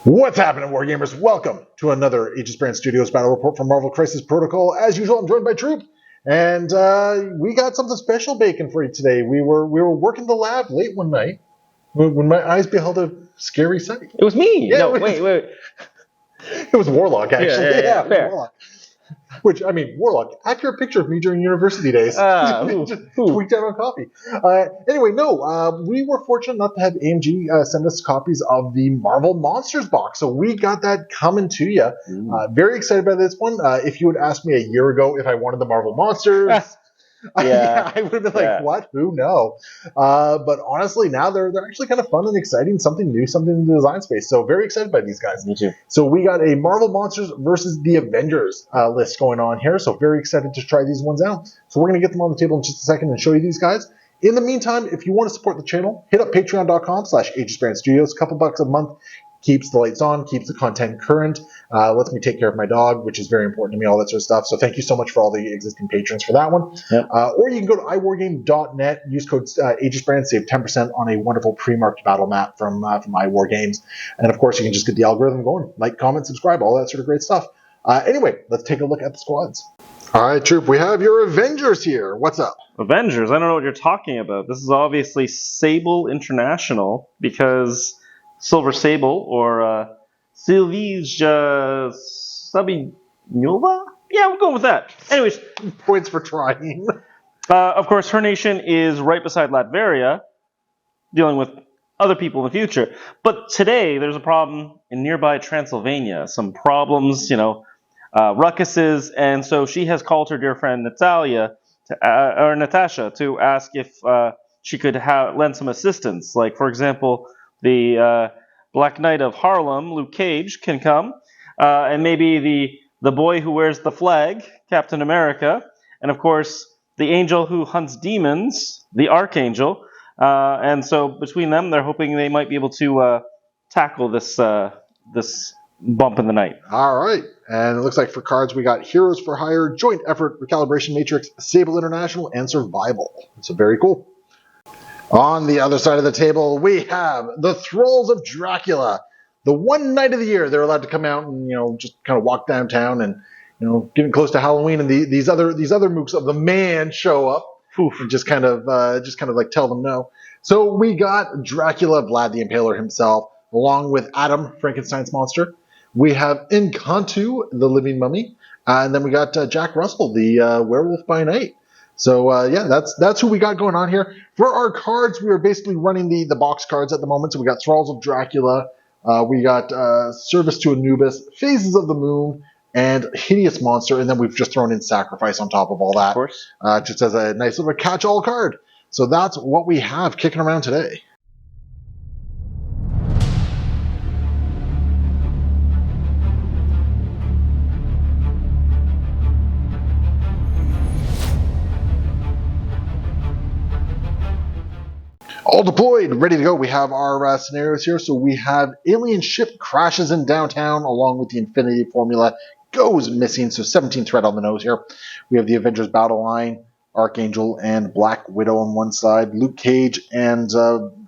What's happening, Wargamers? Welcome to another Aegis Brand Studios Battle Report from Marvel Crisis Protocol. As usual, I'm joined by Troop, and we got something special baking for you today. We were working the lab late one night when my eyes beheld a scary sight. It was me. Yeah, no, wait. It was Warlock, actually. Yeah, it was Warlock. Which, I mean, Warlock, accurate picture of me during university days. Just tweaked out on coffee. Anyway, we were fortunate enough to have AMG send us copies of the Marvel Monsters box. So we got that coming to you. Very excited about this one. If you had asked me a year ago if I wanted the Marvel Monsters, I would have been like, what? Who? No. But honestly, now they're actually kind of fun and exciting. Something new, something in the design space. So very excited by these guys. Me too. So we got a Marvel Monsters versus the Avengers list going on here. So very excited to try these ones out. So we're going to get them on the table in just a second and show you these guys. In the meantime, if you want to support the channel, hit up patreon.com/AegisBrandStudios. A couple bucks a month. Keeps the lights on, keeps the content current, lets me take care of my dog, which is very important to me, all that sort of stuff. So thank you so much for all the existing patrons for that one. Yep. Or you can go to iWargame.net, use code AegisBrand, save 10% on a wonderful pre-marked battle map from iWargames. And of course, you can just get the algorithm going. Like, comment, subscribe, all that sort of great stuff. Anyway, let's take a look at the squads. All right, Troop, we have your Avengers here. What's up? Avengers? I don't know what you're talking about. This is obviously Sable International because Silver Sable or Sylvija Sabinova? Yeah, we'll go with that. Anyways, points for trying. Of course, her nation is right beside Latveria, dealing with other people in the future. But today, there's a problem in nearby Transylvania. Some problems, ruckuses, and so she has called her dear friend Natasha to ask if she could lend some assistance. Like, for example, the Black Knight of Harlem, Luke Cage, can come, and maybe the boy who wears the flag, Captain America, and of course the angel who hunts demons, the Archangel. And so between them, they're hoping they might be able to tackle this bump in the night. All right, and it looks like for cards we got Heroes for Hire, Joint Effort, Recalibration Matrix, Sable International, and Survival. So very cool. On the other side of the table, we have the Thralls of Dracula. The one night of the year they're allowed to come out and just kind of walk downtown and getting close to Halloween, and these other mooks of the man show up and just kind of like tell them no. So we got Dracula, Vlad the Impaler himself, along with Adam, Frankenstein's monster. We have Encantu, the living mummy, and then we got Jack Russell, the werewolf by night. So that's who we got going on here. For our cards, we are basically running the box cards at the moment. So we got Thralls of Dracula, we got Service to Anubis, Phases of the Moon, and Hideous Monster, and then we've just thrown in Sacrifice on top of all that. Of course. Just as a nice little catch-all card. So that's what we have kicking around today. All deployed, ready to go. We have our scenarios here. So we have alien ship crashes in downtown along with the Infinity Formula goes missing. So 17 threat on the nose here. We have the Avengers battle line, Archangel and Black Widow on one side, Luke Cage and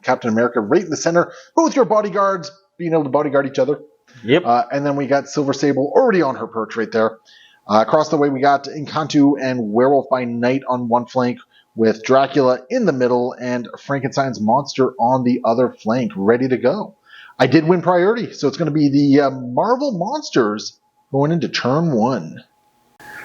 Captain America right in the center. Both your bodyguards being able to bodyguard each other. Yep. And then we got Silver Sable already on her perch right there. Across the way we got Encantu and Werewolf by Night on one flank, with Dracula in the middle and Frankenstein's monster on the other flank, ready to go. I did win priority, so it's going to be the Marvel Monsters going into turn one.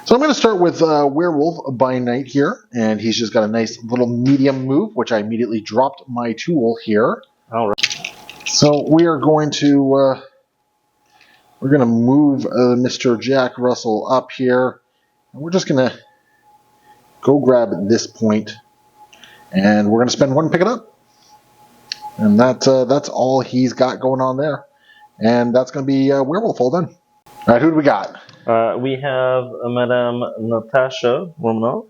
So I'm going to start with Werewolf by Night here, and he's just got a nice little medium move, which I immediately dropped my tool here. All right. So we are going to move Mr. Jack Russell up here, and we're just going to go grab this point, and we're going to spend one and pick it up. And that's all he's got going on there. And that's going to be Werewolf all done. All right, who do we got? We have Madame Natasha Romanov.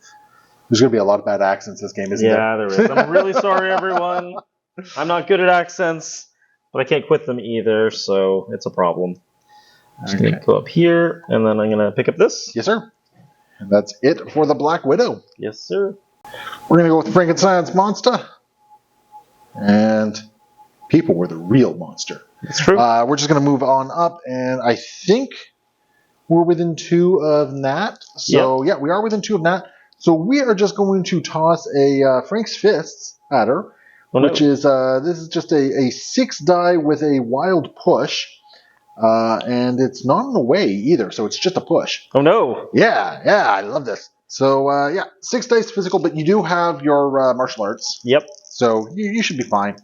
There's going to be a lot of bad accents this game, isn't there? Yeah, there is. I'm really sorry, everyone. I'm not good at accents, but I can't quit them either, so it's a problem. I'm just going to go up here, and then I'm going to pick up this. Yes, sir. And that's it for the Black Widow. Yes, sir. We're going to go with Frankenstein's monster. And people were the real monster. That's true. We're just going to move on up, and I think we're within 2 of Nat. So, yeah, we are within 2 of Nat. So we are just going to toss a Frank's Fists at her, which is, this is just a 6 die with a wild push. And it's not in the way either, so it's just a push. Oh, no. Yeah, I love this. So, yeah, 6 dice physical, but you do have your martial arts. Yep. So you should be fine.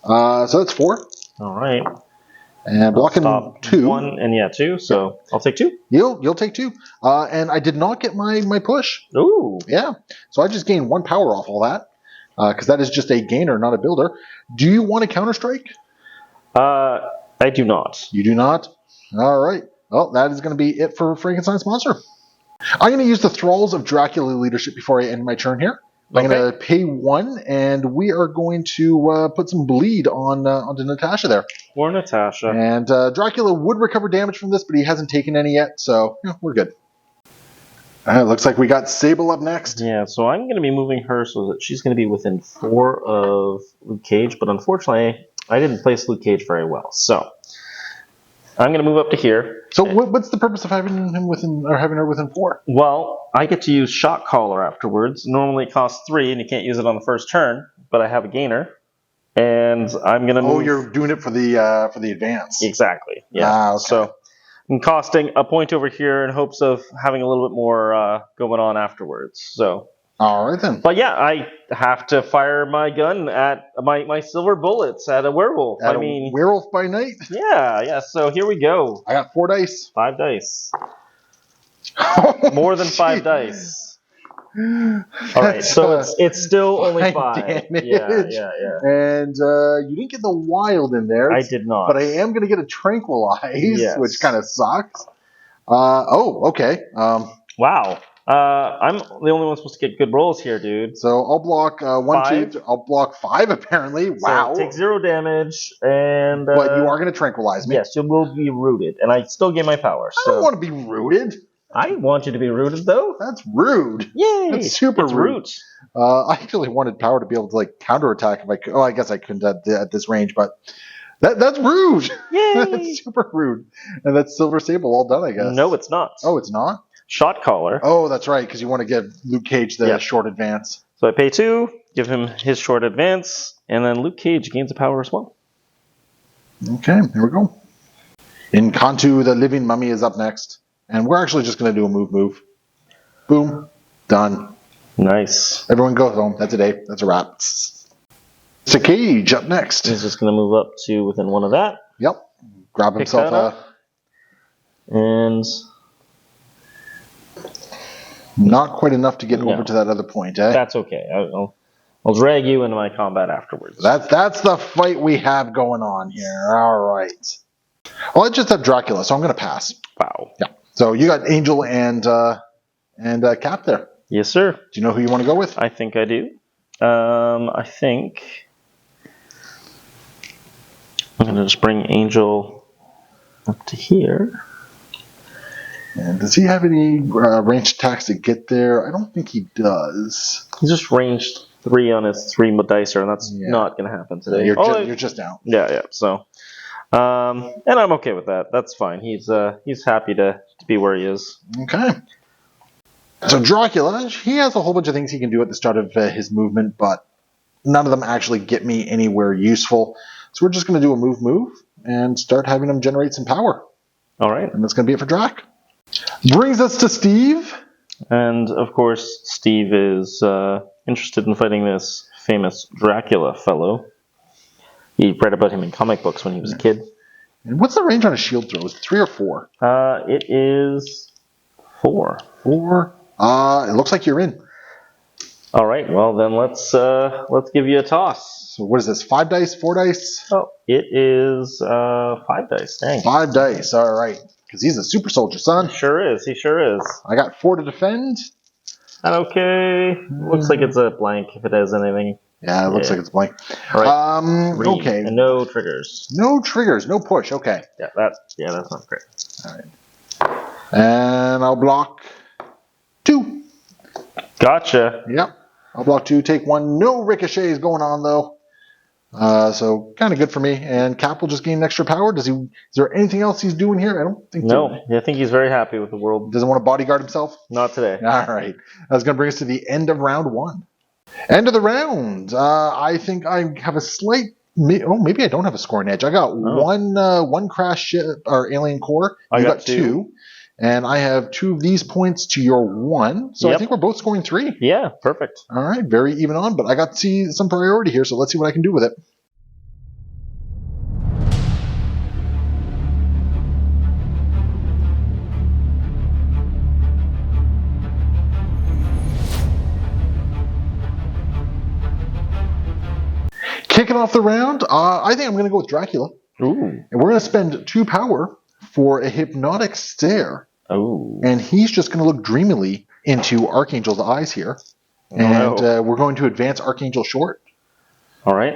So that's 4. All right. And blocking 2. 1 and 2, so I'll take 2. You'll take 2. And I did not get my push. Ooh. Yeah. So I just gained 1 power off all that. Because that is just a gainer, not a builder. Do you want a counter-strike? I do not. You do not? All right. Well, that is going to be it for Frankenstein's monster. I'm going to use the Thralls of Dracula leadership before I end my turn here. I'm going to pay 1, and we are going to put some bleed onto Natasha there. Or Natasha. And Dracula would recover damage from this, but he hasn't taken any yet, so yeah, we're good. Looks like we got Sable up next. Yeah, so I'm going to be moving her so that she's going to be within 4 of Luke Cage, but unfortunately, I didn't place Luke Cage very well. So I'm going to move up to here. So what's the purpose of having him within, or having her within 4? Well, I get to use Shock Collar afterwards. Normally it costs 3, and you can't use it on the first turn, but I have a gainer, and I'm going to move. Oh, you're doing it for the advance. Exactly. Yeah. Okay. So I'm costing a point over here in hopes of having a little bit more going on afterwards. So. All right then. But yeah, I have to fire my gun at my silver bullets at a werewolf. At a werewolf by night? Yeah. So here we go. I got 4 dice. 5 dice. Oh, More than 5 dice. All right, so it's still only 5. Damage. Yeah. And you didn't get the wild in there. I did not. But I am going to get a tranquilize, yes. Which kind of sucks. Okay. Wow. I'm the only one supposed to get good rolls here, dude. So I'll block 1, 5? 2. I'll block 5 apparently. Wow. So take 0 damage, and but you are going to tranquilize me. Yes, you will be rooted, and I still gain my power. I don't want to be rooted. I want you to be rooted, though. That's rude. Yay! That's super rude. I actually wanted power to be able to counterattack if I could. Oh, I guess I couldn't at this range, but that's rude. Yay! That's super rude. And that's Silver Sable all done, I guess. No, it's not. Oh, it's not? Shot Collar. Oh, that's right, because you want to give Luke Cage the short advance. So I pay 2, give him his short advance, and then Luke Cage gains a power as well. Okay, here we go. In Kantu, the living mummy is up next. And we're actually just going to do a move. Boom. Done. Nice. Everyone goes home. That's a day. That's a wrap. Mr. Cage up next. He's just going to move up to within 1 of that. Yep. Grab himself and not quite enough to get over to that other point, eh? That's okay. I'll drag you into my combat afterwards. That's the fight we have going on here. All right. Well, I just have Dracula, so I'm going to pass. Wow. Yeah. So you got Angel and Cap there. Yes, sir. Do you know who you want to go with? I think I do. I think I'm going to just bring Angel up to here. And does he have any ranged attacks to get there? I don't think he does. He's just ranged 3 on his 3 dicer, and that's not going to happen today. You're just down. Yeah. So, and I'm okay with that. That's fine. He's happy to be where he is. Okay. So Dracula, he has a whole bunch of things he can do at the start of his movement, but none of them actually get me anywhere useful. So we're just going to do a move and start having him generate some power. All right. And that's going to be it for Drac. Brings us to Steve. And, of course, Steve is interested in fighting this famous Dracula fellow. He read about him in comic books when he was a kid. And what's the range on a shield throw? Is it 3 or 4? It is 4. 4? It looks like you're in. All right, well, then let's give you a toss. So what is this, 5 dice, 4 dice? Oh, it is 5 dice. Dang. 5 dice, all right. Because he's a super soldier, son. He sure is. I got 4 to defend. Not okay. Looks like it's a blank if it has anything. Yeah, it looks like it's blank. All right. Okay. And no triggers. No triggers, no push. Okay. Yeah, that's not great. All right. And I'll block 2. Gotcha. Yep. I'll block 2, take 1. No ricochets going on, though. So kind of good for me. And Cap will just gain extra power. Is there anything else he's doing here? I don't think so. No, I think he's very happy with the world. Doesn't want to bodyguard himself? Not today. All right. That's going to bring us to the end of round 1. End of the round. I think I have a slight... maybe I don't have a scoring edge. I got one crash ship or alien core. You got 2. And I have 2 of these points to your 1. So I think we're both scoring 3. Yeah, perfect. All right, very even on. But I got to see some priority here, so let's see what I can do with it. Kicking off the round, I think I'm going to go with Dracula. Ooh. And we're going to spend 2 power for a hypnotic stare. Oh. And he's just going to look dreamily into Archangel's eyes here. And we're going to advance Archangel short. All right.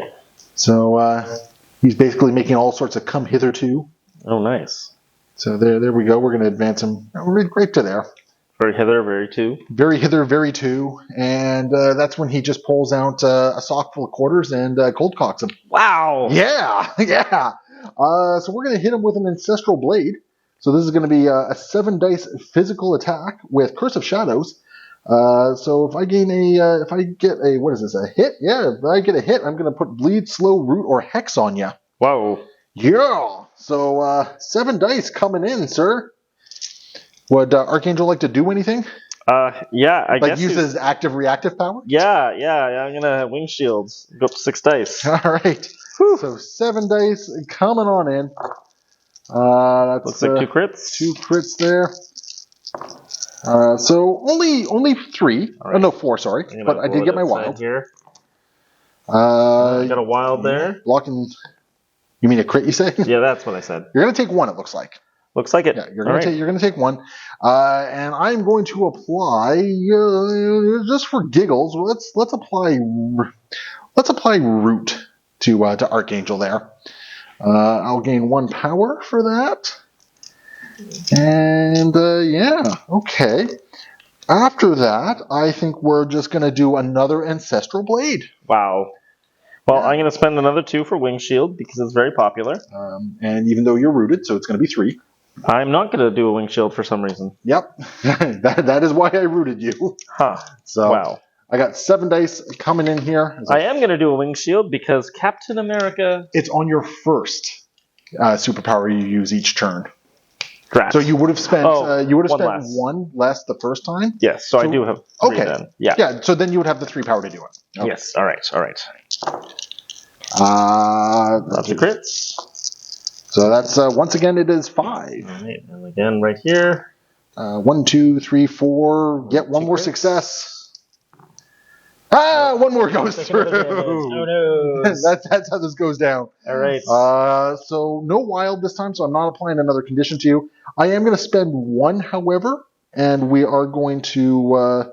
So he's basically making all sorts of come hitherto. Oh, nice. So there we go. We're going to advance him right to there. Very hither, very to. Very hither, very to. And that's when he just pulls out a sock full of quarters and cold cocks him. Wow. Yeah, yeah. So we're going to hit him with an Ancestral Blade. So this is going to be a 7 dice physical attack with Curse of Shadows. So if I get a, what is this, a hit? Yeah, if I get a hit, I'm going to put Bleed, Slow, Root, or Hex on you. Whoa. Yeah. So 7 dice coming in, sir. Would Archangel like to do anything? Yeah, I guess. Like use his active reactive power? Yeah, I'm going to Wing Shields. Go up to 6 dice. All right. Whew. So 7 dice coming on in. That's looks like 2 crits. 2 crits there. So only 3. Right. No, 4. Sorry, but I did get my wild here. Got a wild there. Blocking. You mean a crit? You say? Yeah, that's what I said. You're gonna take 1. It looks like. Looks like it. Yeah, you're gonna take 1. And I'm going to apply just for giggles. Let's apply root to Archangel there. I'll gain 1 power for that. And yeah, okay. After that, I think we're just going to do another Ancestral Blade. Wow. Well, I'm going to spend another 2 for Wing Shield because it's very popular. And even though you're rooted, so it's going to be 3. I'm not going to do a Wing Shield for some reason. Yep. that is why I rooted you. Huh. So wow. I got 7 dice coming in here. I am going to do a Wing Shield because Captain America... It's on your first superpower you use each turn. Draft. So you would have spent less. 1 less the first time? Yes, so I do have 3 then. Yeah. Yeah, so then you would have the 3 power to do it. Okay. Yes, all right. Lots of crits. So that's, once again, it is 5. All right, and again right here. 1, 2, 3, 4. Get 1 more success. 1 more goes through. Oh no. That's how this goes down. All right. So no wild this time, so I'm not applying another condition to you. I am going to spend 1, however, and we are going to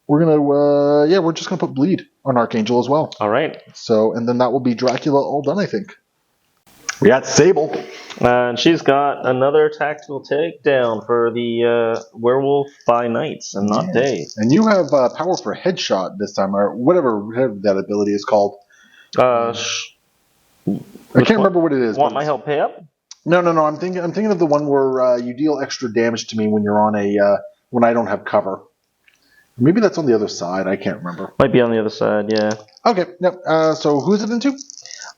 we're just going to put Bleed on Archangel as well. All right. So, and then that will be Dracula all done, I think. We got Sable. And she's got another tactical takedown for the Werewolf by night and not day. And you have power for Headshot this time, or whatever that ability is called. I can't remember what it is. Want my help pay up? No. I'm thinking of the one where you deal extra damage to me when you're on when I don't have cover. Maybe that's on the other side. I can't remember. Might be on the other side. Yeah. Okay. Yep. So who's it into?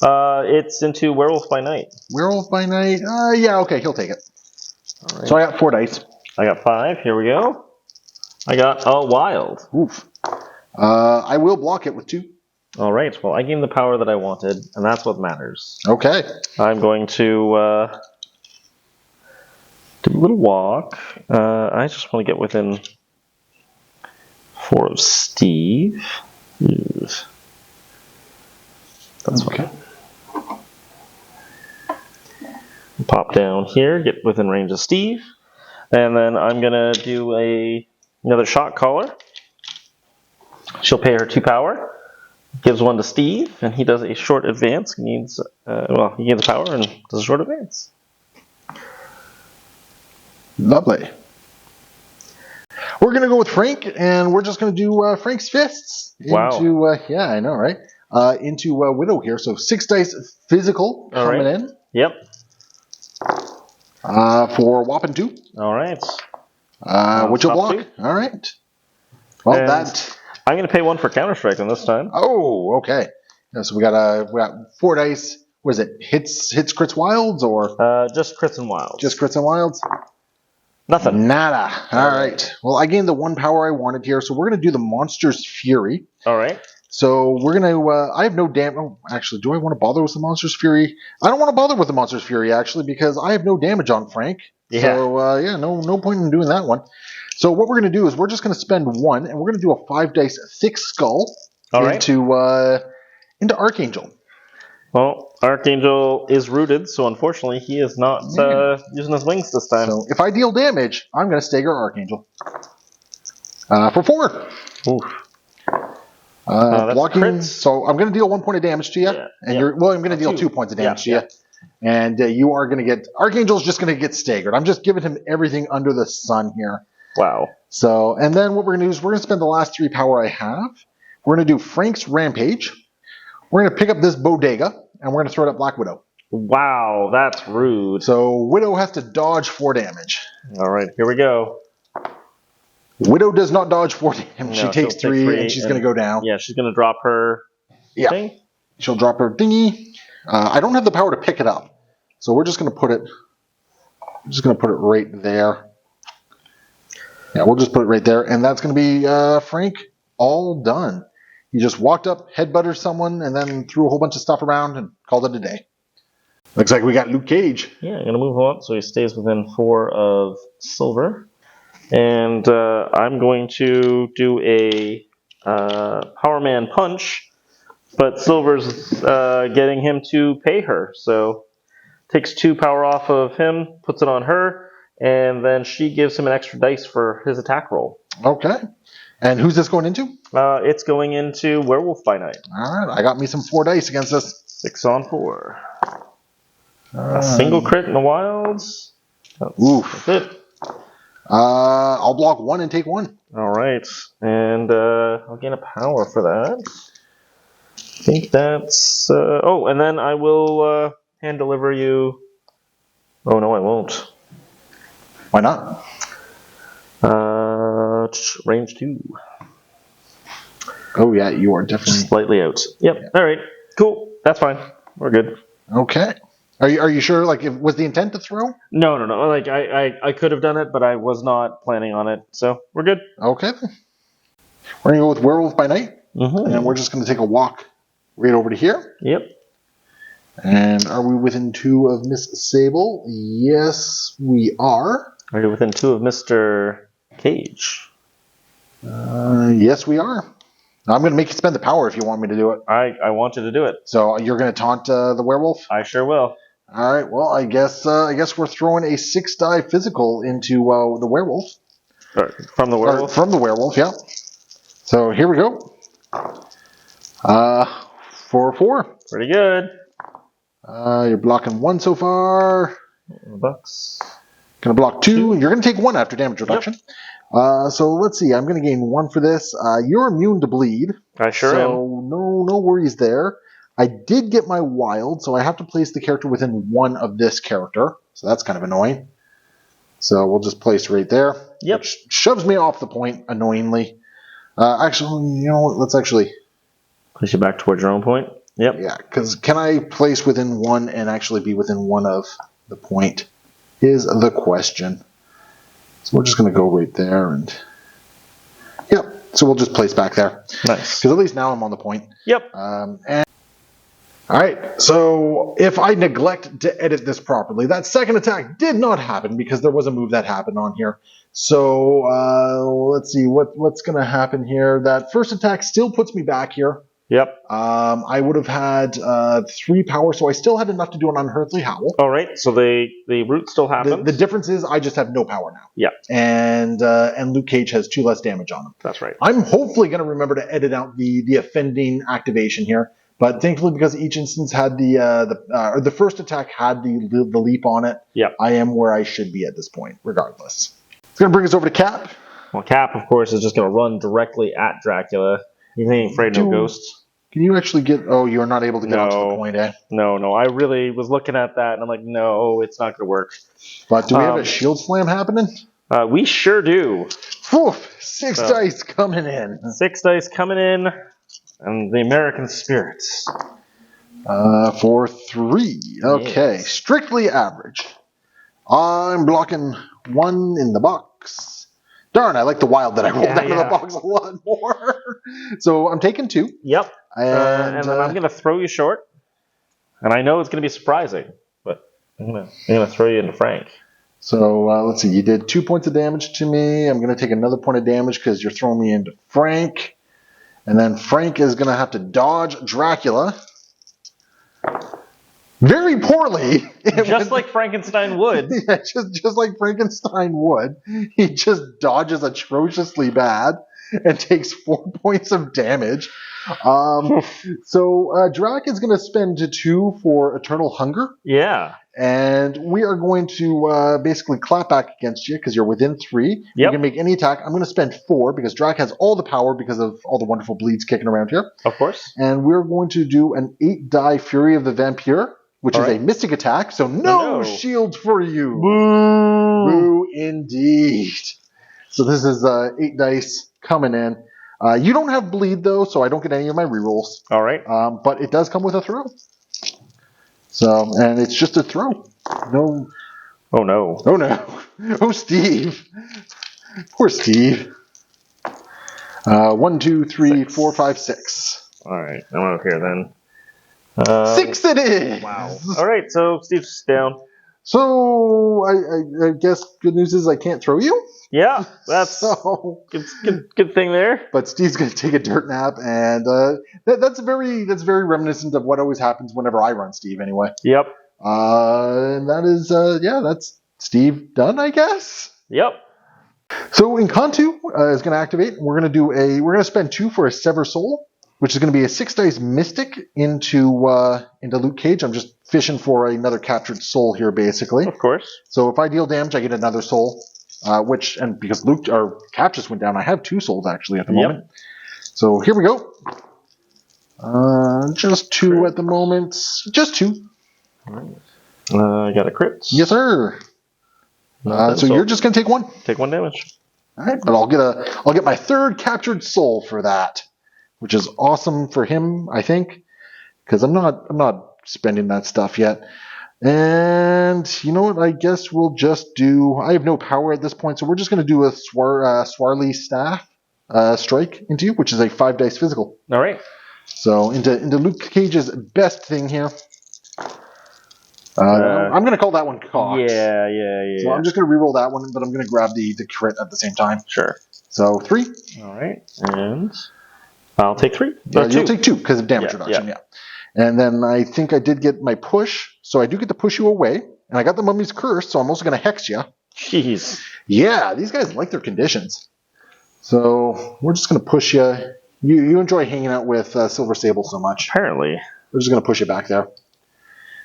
It's into Werewolf by Night. Werewolf by Night? Yeah, okay, he'll take it. All right. So I got 4 dice. I got 5. Here we go. I got a wild. Oof. I will block it with 2. All right. Well, I gained the power that I wanted, and that's what matters. Okay. I'm going to do a little walk. I just want to get within 4 of Steve. Yes. That's okay. Pop down here, get within range of Steve, and then I'm gonna do another shot caller. She'll pay her 2 power, gives 1 to Steve, and he does a short advance. He gains power and does a short advance. Lovely. We're gonna go with Frank, and we're just gonna do Frank's fists. Wow. Yeah, I know, right? into Widow here. So 6 dice physical coming in. Yep. For whopping 2. All right. Which will block. 2. All right. Well, And that. I'm going to pay 1 for Counter-Strike on this time. Oh, okay. Yeah, so we got 4 dice. What is it? Hits, crits, wilds, or just crits and wilds. just crits and wilds? Nothing. Nada. All right. Well, I gained the 1 power I wanted here, so we're going to do the Monster's Fury. All right. So we're going to, I have no damage. Oh, actually, do I want to bother with the Monster's Fury? I don't want to bother with the Monster's Fury, actually, because I have no damage on Frank. Yeah. So, yeah, no point in doing that one. So what we're going to do is we're just going to spend 1, and we're going to do a 5 dice thick skull into Archangel. Well, Archangel is rooted, so unfortunately he is not using his wings this time. So if I deal damage, I'm going to stagger Archangel. For 4. Oof. Blocking. crits. So I'm going to deal 1 point of damage to you, and I'm going to deal 2 points of damage to you, and you are going to get Archangel's just going to get staggered. I'm just giving him everything under the sun here. Wow. So, and then what we're going to do is we're going to spend the last 3 power I have. We're going to do Frank's Rampage. We're going to pick up this Bodega, and we're going to throw it at Black Widow. Wow, that's rude. So Widow has to dodge 4 damage. All right, here we go. Widow does not dodge 4 damage. No, she takes 3, and she's going to go down. Yeah, she's going to drop her thing. She'll drop her thingy. I don't have the power to pick it up, so we're just going to put it. I'm just going to put it right there. Yeah, we'll just put it right there, and that's going to be Frank all done. He just walked up, headbutted someone, and then threw a whole bunch of stuff around and called it a day. Looks like we got Luke Cage. Yeah, I'm going to move him up so he stays within 4 of silver. And I'm going to do a Power Man Punch, but Silver's getting him to pay her. So takes 2 power off of him, puts it on her, and then she gives him an extra dice for his attack roll. Okay. And who's this going into? It's going into Werewolf by Night. All right, I got me some 4 dice against this. 6 on 4. A single crit in the wilds. That's it. I'll block 1 and take 1. All right, and I'll gain a power for that. I think that's... and then I will hand deliver you... Oh, no, I won't. Why not? Range 2. Oh, yeah, you are definitely... Slightly out. Yep, yeah. All right, cool. That's fine. We're good. Okay. Are you sure? Like, was the intent to throw? No. Like, I could have done it, but I was not planning on it, so we're good. Okay. We're going to go with Werewolf by Night, and then we're just going to take a walk right over to here. Yep. And are we within 2 of Miss Sable? Yes, we are. Are you within 2 of Mr. Cage? Yes, we are. I'm going to make you spend the power if you want me to do it. I want you to do it. So you're going to taunt the werewolf? I sure will. All right. Well, I guess we're throwing a 6 die physical into the werewolf. From the werewolf? From the werewolf, yeah. So here we go. 4. Pretty good. You're blocking 1 so far. Bucks. Going to block 2. You're going to take 1 after damage reduction. Yep. So let's see. I'm going to gain 1 for this. You're immune to bleed. I sure am. So no worries there. I did get my wild, so I have to place the character within 1 of this character. So that's kind of annoying. So we'll just place right there. Yep. Which shoves me off the point, annoyingly. Actually, you know what? Let's actually... Place you back towards your own point? Yep. Yeah, because can I place within 1 and actually be within 1 of the point is the question. So we're just going to go right there and... Yep. So we'll just place back there. Nice. Because at least now I'm on the point. Yep. Alright, so if I neglect to edit this properly, that second attack did not happen because there was a move that happened on here. So let's see what's going to happen here. That first attack still puts me back here. Yep. I would have had 3 power, so I still had enough to do an Unearthly Howl. All right, so the root still happens. The difference is I just have no power now. Yeah. And Luke Cage has 2 less damage on him. That's right. I'm hopefully going to remember to edit out the offending activation here, but thankfully because each instance had the first attack had the leap on it. Yep. I am where I should be at this point, regardless. It's going to bring us over to Cap. Well, Cap, of course, is just going to run directly at Dracula. He ain't afraid no ghosts. Can you actually get... Oh, you're not able to get onto the point, eh? No. I really was looking at that, and I'm like, no, it's not going to work. But do we have a shield slam happening? We sure do. Whew, 6 dice coming in. 6 dice coming in, and the American spirits. For 3. Okay, yes. Strictly average. I'm blocking 1 in the box. Darn, I like the wild that I rolled out of the box a lot more. So I'm taking 2. Yep. And then I'm going to throw you short. And I know it's going to be surprising, but I'm going to throw you into Frank. So let's see. You did 2 points of damage to me. I'm going to take another point of damage because you're throwing me into Frank. And then Frank is going to have to dodge Dracula. Very poorly. Just like Frankenstein would. Yeah, just like Frankenstein would. He just dodges atrociously bad and takes 4 points of damage. So Drac is going to spend 2 for Eternal Hunger. Yeah. And we are going to basically clap back against you because you're within 3. You can make any attack. I'm going to spend 4 because Drac has all the power because of all the wonderful bleeds kicking around here. Of course. And we're going to do an 8-die Fury of the Vampire, which is a mystic attack. So no shield for you. Boo. Boo indeed. So this is 8 dice coming in. You don't have bleed though, so I don't get any of my rerolls. All right. But it does come with a throw. So, and it's just a throw. No. Oh no. Oh no. Oh, Steve. Poor Steve. 1, 2, 3, 4, 5, 6. All right. I'm over here then. 6 it is. Wow. All right. So Steve's down. So I guess good news is I can't throw you. Yeah, that's good thing there. But Steve's going to take a dirt nap, and that's very reminiscent of what always happens whenever I run Steve. Anyway. Yep. And that is that's Steve done, I guess. Yep. So Incantu is going to activate. We're going to spend 2 for a Sever Soul, which is going to be a 6 dice Mystic into Luke Cage. I'm just fishing for another captured soul here, basically. Of course. So if I deal damage, I get another soul. And because Cap just went down, I have 2 souls actually at the moment. So here we go. Just 2 at the moment. Just 2. I got a crit. Yes, sir. So you're just gonna take 1. Take 1 damage. All right, but I'll get my 3rd captured soul for that, which is awesome for him, I think, because I'm not spending that stuff yet. And you know what? I guess we'll just do... I have no power at this point, so we're just going to do a Swarly Staff strike into you, which is a 5 dice physical. All right. So into Luke Cage's best thing here. I'm going to call that one cocked. Yeah. So I'm just going to reroll that one, but I'm going to grab the crit at the same time. Sure. So 3. All right. And I'll take 3. You'll take 2 because of damage reduction, yeah. And then I think I did get my push, so I do get to push you away. And I got the Mummy's Curse, so I'm also going to hex you. Jeez. Yeah, these guys like their conditions. So we're just going to push you. You enjoy hanging out with Silver Sable so much. Apparently. We're just going to push you back there.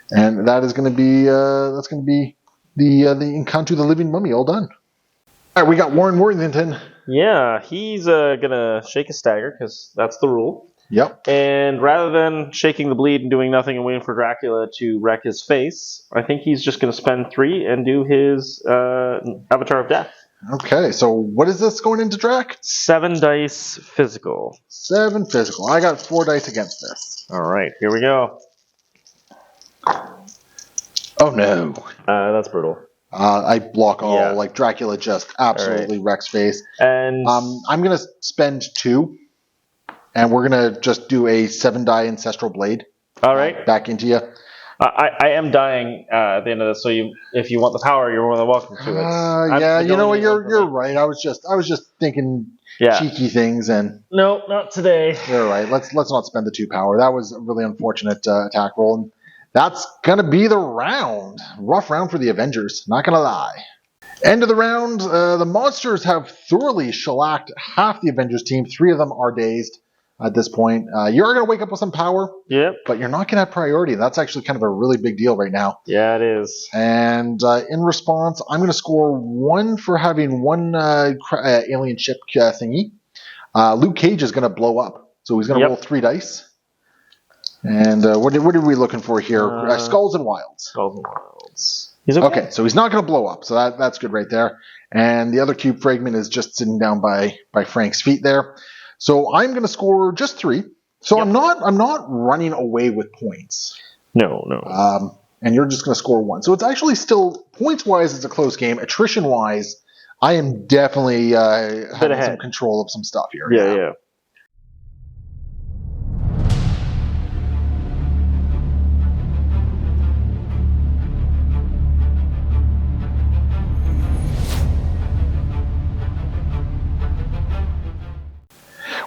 And that is going to be the Incantu the Living Mummy all done. All right, we got Warren Worthington. Yeah, he's going to shake a stagger because that's the rule. Yep. And rather than shaking the bleed and doing nothing and waiting for Dracula to wreck his face, I think he's just going to spend 3 and do his Avatar of Death. Okay, so what is this going into Drac? 7 dice physical. 7 physical. I got 4 dice against this. All right, here we go. Oh no. That's brutal. I block all. Like Dracula just absolutely wrecks face. And I'm going to spend 2. And we're going to just do a 7-die Ancestral Blade. All right. Back into you. I am dying at the end of this, so if you want the power, you're more than welcome to it. Yeah, you know what? You're right. I was just thinking cheeky things, and no, not today. You're right. Let's not spend the 2 power. That was a really unfortunate attack roll, and that's gonna be the round. Rough round for the Avengers. Not gonna lie. End of the round. The monsters have thoroughly shellacked half the Avengers team. 3 of them are dazed. At this point, you're going to wake up with some power, but you're not going to have priority. That's actually kind of a really big deal right now. Yeah, it is. And in response, I'm going to score 1 for having 1 alien ship thingy. Luke Cage is going to blow up, so he's going to roll 3 dice. And what are we looking for here? Skulls and Wilds. Skulls and Wilds. He's okay. Okay, so he's not going to blow up, so that's good right there. And the other cube fragment is just sitting down by Frank's feet there. So I'm going to score just 3. So yep. I'm not running away with points. No. And you're just going to score 1. So it's actually still points-wise, it's a close game. Attrition-wise, I am definitely having some control of some stuff here. Yeah.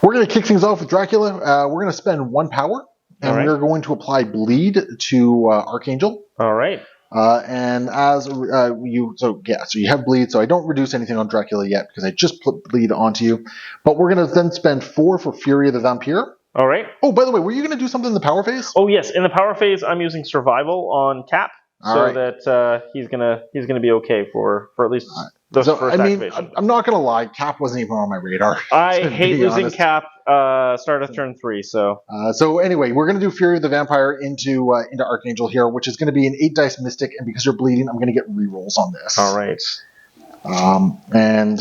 We're going to kick things off with Dracula. We're going to spend 1 power, and we're going to apply Bleed to Archangel. All right. And as so you have Bleed, so I don't reduce anything on Dracula yet because I just put Bleed onto you. But we're going to then spend 4 for Fury of the Vampire. All right. Oh, by the way, were you going to do something in the power phase? Oh yes, in the power phase, I'm using Survival on Cap, that he's gonna be okay for at least the first activation. I'm not gonna lie, Cap wasn't even on my radar. I hate losing Cap. Start of turn 3. So anyway, we're gonna do Fury of the Vampire into Archangel here, which is gonna be an 8 dice Mystic, and because you're bleeding, I'm gonna get rerolls on this. All right. And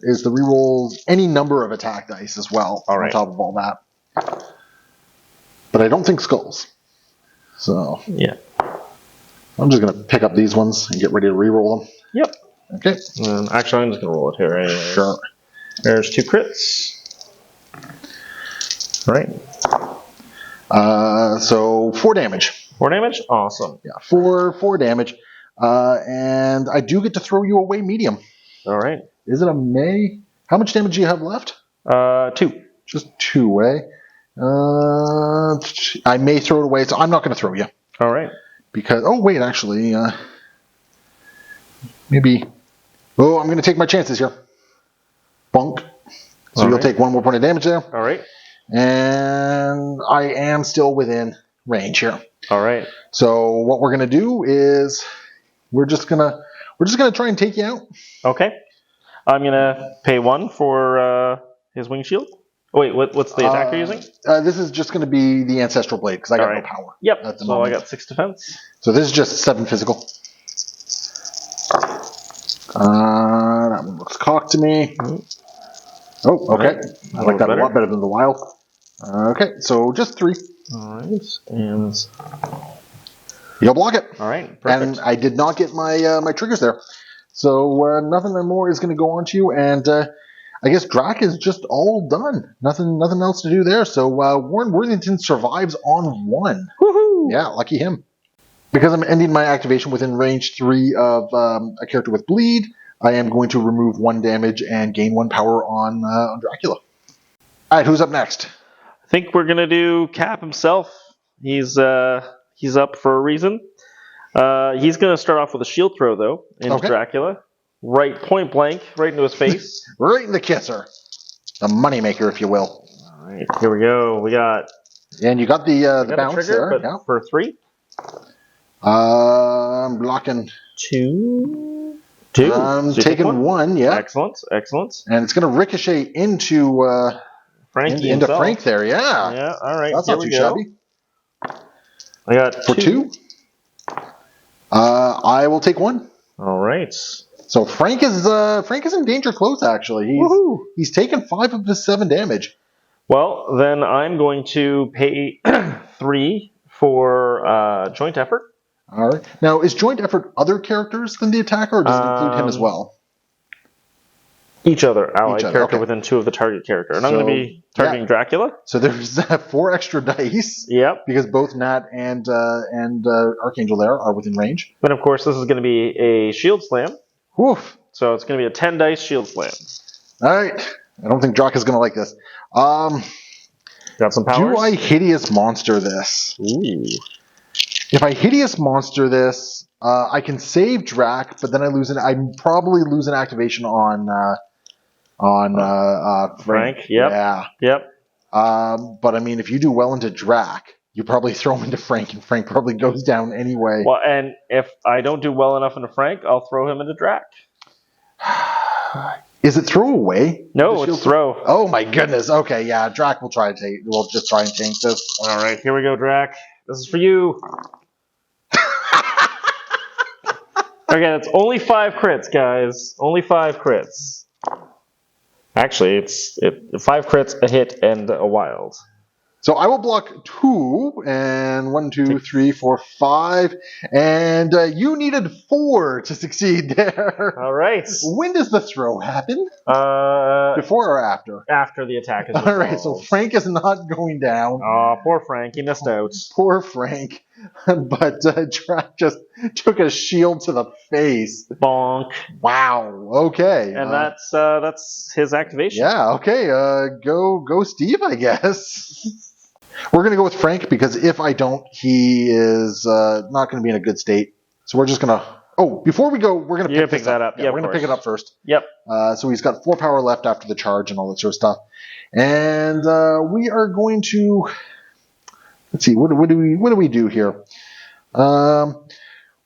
is the reroll any number of attack dice as well on top of all that. But I don't think skulls. So yeah. I'm just going to pick up these ones and get ready to re-roll them. Yep. Okay. Actually, I'm just going to roll it here anyway. Sure. There's 2 crits. All right. So 4 damage. 4 damage? Awesome. Yeah, 4 damage. And I do get to throw you away medium. All right. Is it a May? How much damage do you have left? 2. Just 2, eh? I may throw it away, so I'm not going to throw you. All right. Because, actually, maybe. Oh, I'm going to take my chances here. Bonk. So you'll take 1 more point of damage there. All right. And I am still within range here. All right. So what we're going to do is we're just gonna try and take you out. Okay. I'm going to pay 1 for his wing shield. Oh, wait, what's the attack you're using? This is just going to be the Ancestral Blade, because I got no power. Yep, at the moment. I got 6 defense. So this is just 7 physical. That one looks cocked to me. Oh, okay. Right. I like that a lot better than the wild. Okay, so just 3. All right, and you'll block it. All right, perfect. And I did not get my my triggers there. So nothing more is going to go on to you, and I guess Drac is just all done. Nothing else to do there. So Warren Worthington survives on 1. Woohoo! Yeah, lucky him. Because I'm ending my activation within range 3 of a character with Bleed, I am going to remove 1 damage and gain 1 power on Dracula. All right, who's up next? I think we're gonna do Cap himself. He's up for a reason. He's gonna start off with a shield throw though into Dracula. Right, point blank, right into his face. Right in the kisser. The moneymaker, if you will. All right, here we go. We got... And you got the bounce trigger, there. But for 3. I'm blocking... 2. I'm taking 1, yeah. Excellent. And it's going to ricochet into... Frankie into Frank there, yeah. Yeah, all right. That's not too shabby. I got for 2. I will take 1. All right. So Frank is in danger close, actually. He's taken 5 of his 7 damage. Well, then I'm going to pay 3 for joint effort. All right. Now, is joint effort other characters than the attacker, or does it include him as well? Each other allied character within 2 of the target character. And I'm going to be targeting Dracula. So there's 4 extra dice. Yep. Because both Nat and Archangel there are within range. Then, of course, this is going to be a shield slam. Woof. So it's going to be a 10 dice shield slam. All right. I don't think Drac is going to like this. Got some powers? Do I Hideous Monster this? Ooh. If I Hideous Monster this, I can save Drac, but then I probably lose an activation on Frank. Yep. Yeah. Yep. But I mean, if you do well into Drac, you probably throw him into Frank, and Frank probably goes down anyway. Well, and if I don't do well enough into Frank, I'll throw him into Drac. Is it throw away? No, it's throw. Oh my goodness. Okay, yeah, Drac will try to take. We'll just try and tank this. All right, here we go, Drac. This is for you. Okay, that's only 5 crits, guys. Only 5 crits. Actually, it's 5 crits, a hit, and a wild. So I will block 2, and 1, 2, 3, 4, 5, and you needed 4 to succeed there. All right. When does the throw happen? Before or after? After the attack is All right, so Frank is not going down. Oh, poor Frank. He missed out. Poor Frank. But Drac just took a shield to the face. Bonk. Wow. Okay. And that's his activation. Yeah. Okay. Go, Steve. I guess. We're gonna go with Frank because if I don't, he is not gonna be in a good state. So we're just gonna. Oh, before we go, we're gonna pick that up. Yeah, we're gonna pick it up first. Yep. So he's got 4 power left after the charge and all that sort of stuff. And we are going to. Let's see. What do we do here?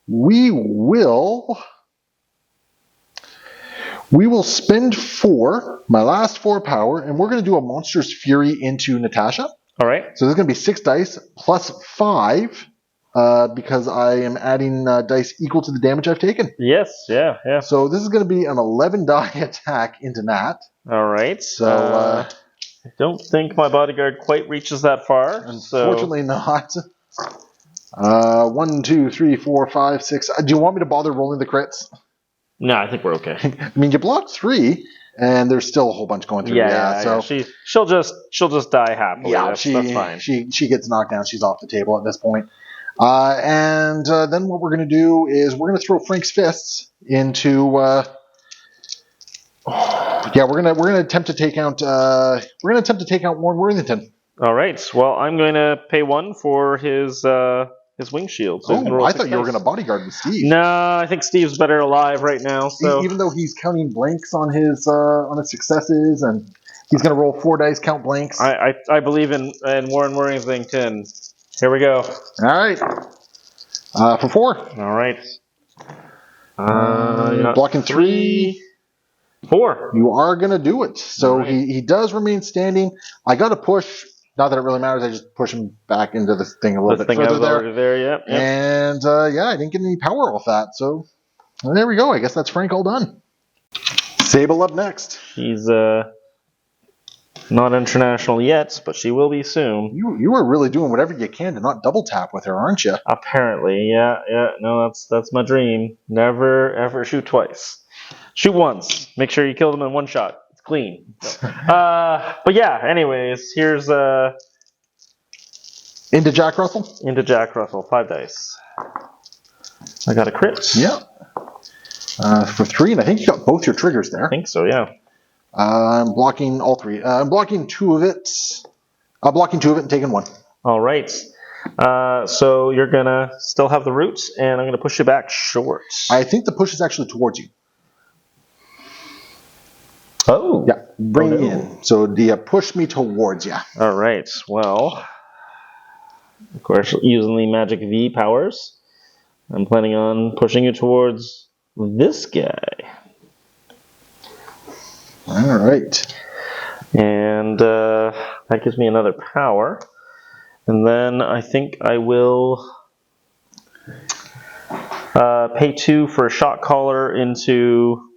We will spend 4, my last 4 power, and we're going to do a Monster's Fury into Natasha. All right. So there's going to be 6 dice plus 5 because I am adding dice equal to the damage I've taken. Yes. Yeah. So this is going to be an 11 die attack into Nat. All right. So I don't think my bodyguard quite reaches that far. Unfortunately not. 1, 2, 3, 4, 5, 6. Do you want me to bother rolling the crits? No, I think we're okay. I mean, you blocked 3, and there's still a whole bunch going through. So she'll just die happily. Yeah, that's fine. She gets knocked down. She's off the table at this point. And then what we're going to do is we're going to throw Frank's fists into. We're gonna attempt to take out. Warren Worthington. All right. Well, I'm going to pay 1 for his wing shield. So I thought you were going to bodyguard with Steve. No, I think Steve's better alive right now. So even though he's counting blanks on his successes, and he's going to roll 4 dice, count blanks. I believe in Warren Worthington. Here we go. All right. For 4. All right. Blocking 3. 4. You are going to do it. So right. he does remain standing. I got to push. Not that it really matters. I just push him back into the thing a little bit further there. Yep. And I didn't get any power off that. So there we go. I guess that's Frank all done. Sable up next. She's not international yet, but she will be soon. You are really doing whatever you can to not double tap with her, aren't you? Apparently, yeah. No, that's my dream. Never ever shoot twice. Shoot once. Make sure you kill them in 1 shot. It's clean. But yeah, anyways, here's into Jack Russell? Into Jack Russell. 5 dice. I got a crit. Yeah. For 3, and I think you got both your triggers there. I think so, yeah. I'm blocking all 3. I'm blocking 2 of it. I'm blocking 2 of it and taking 1. All right. So you're going to still have the roots, and I'm going to push you back short. I think the push is actually towards you. Oh. Yeah, bring me in. So push me towards you. All right. Well, of course, using the magic V powers, I'm planning on pushing you towards this guy. All right. And that gives me another power. And then I think I will pay 2 for a shot caller into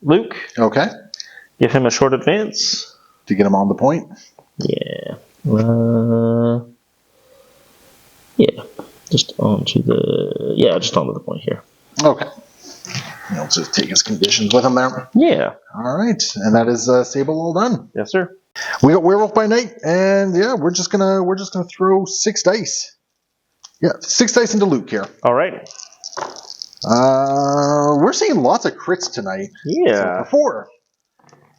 Luke. Okay. Give him a short advance. To get him on the point? Yeah. Just onto the point here. Okay. He'll just take his conditions with him there. Yeah. All right. And that is Sable all done. Yes, sir. We got Werewolf by Night, and we're just gonna throw 6 dice. Yeah, 6 dice into Luke here. All right. We're seeing lots of crits tonight. Yeah. So for 4.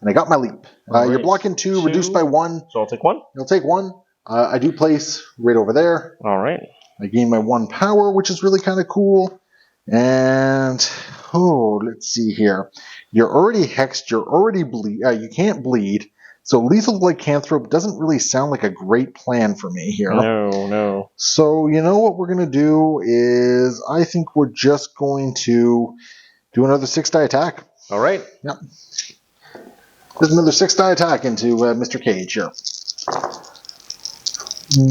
And I got my leap. Right. You're blocking 2, reduced by 1. So I'll take 1. You'll take 1. I do place right over there. All right. I gain my 1 power, which is really kind of cool. And, let's see here. You're already hexed. You're already bleed. You can't bleed. So lethal lycanthrope doesn't really sound like a great plan for me here. No. So you know what we're going to do is I think we're just going to do another 6 die attack. All right. Yep. There's another 6-die attack into Mr. Cage here.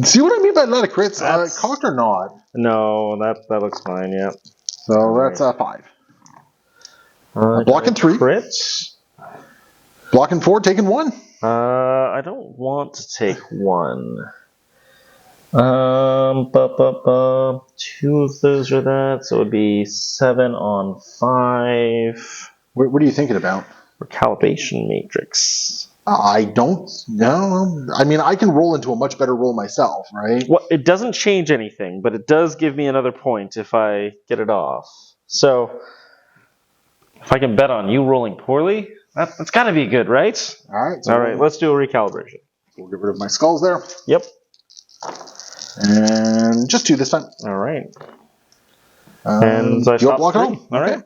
See what I mean by a lot of crits? Cocked or not? No, that looks fine, yeah. So that's 5. Blocking 3. Crits. Blocking 4, taking 1. I don't want to take 1. 2 of those are that, so it would be 7 on 5. What are you thinking about? Recalibration matrix. I don't know. I mean, I can roll into a much better roll myself, right? Well, it doesn't change anything, but it does give me another point if I get it off. So, if I can bet on you rolling poorly, that's got to be good, right? All right. So all right, let's do a recalibration. We'll get rid of my skulls there. Yep. And just 2 this time. All right. And so I you'll block 3. all. All right.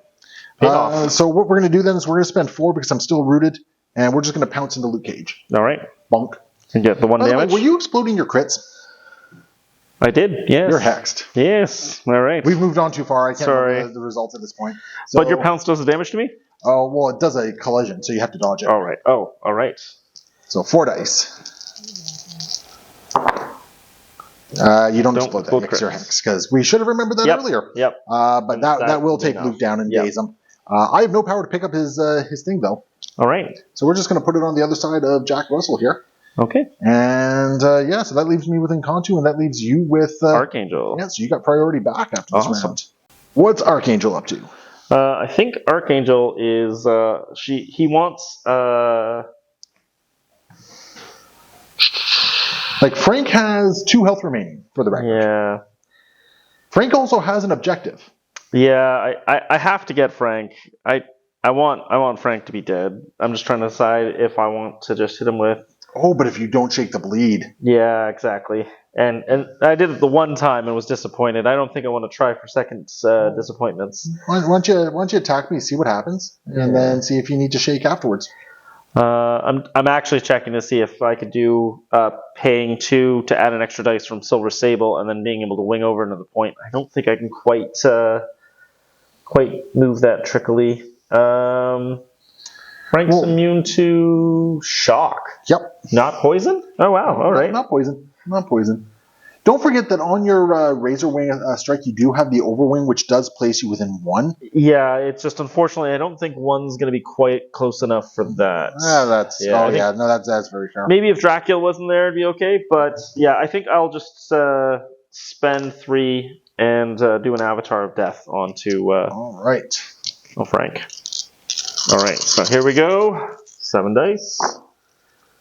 Paid off. So what we're going to do then is we're going to spend 4 because I'm still rooted, and we're just going to pounce into Luke Cage. All right. Bonk. And get the 1 damage. Were you exploding your crits? I did, yes. You're hexed. Yes. All right. We've moved on too far. I can't remember the results at this point. So, but your pounce does the damage to me? Oh, well, it does a collision, so you have to dodge it. All right. Oh, all right. So 4 dice. You don't explode that because you're hexed, because we should have remembered that earlier. Yep. But that will take Luke down and daze him. I have no power to pick up his thing, though. All right. So we're just going to put it on the other side of Jack Russell here. Okay. And yeah, so that leaves me with Encanto, and that leaves you with Archangel. Yeah, so you got priority back after this round. What's Archangel up to? I think Archangel is he wants like Frank has 2 health remaining for the record. Yeah. Frank also has an objective. Yeah, I have to get Frank. I want Frank to be dead. I'm just trying to decide if I want to just hit him with. Oh, but if you don't shake the bleed. Yeah, exactly. And I did it the one time and was disappointed. I don't think I want to try for second disappointments. Why don't you attack me, see what happens, and then see if you need to shake afterwards. I'm actually checking to see if I could do paying 2 to add an extra dice from Silver Sable and then being able to wing over another point. I don't think I can quite move that trickily. Frank's immune to shock. Yep. Not poison? Oh, wow. All right. Not poison. Not poison. Don't forget that on your Razor Wing strike, you do have the Overwing, which does place you within 1. Yeah, it's just unfortunately, I don't think 1's going to be quite close enough for that. That's very fair. Maybe if Dracula wasn't there, it'd be okay. But yeah, I think I'll just spend 3 and do an Avatar of Death onto all right. Frank. All right, so here we go. 7 dice.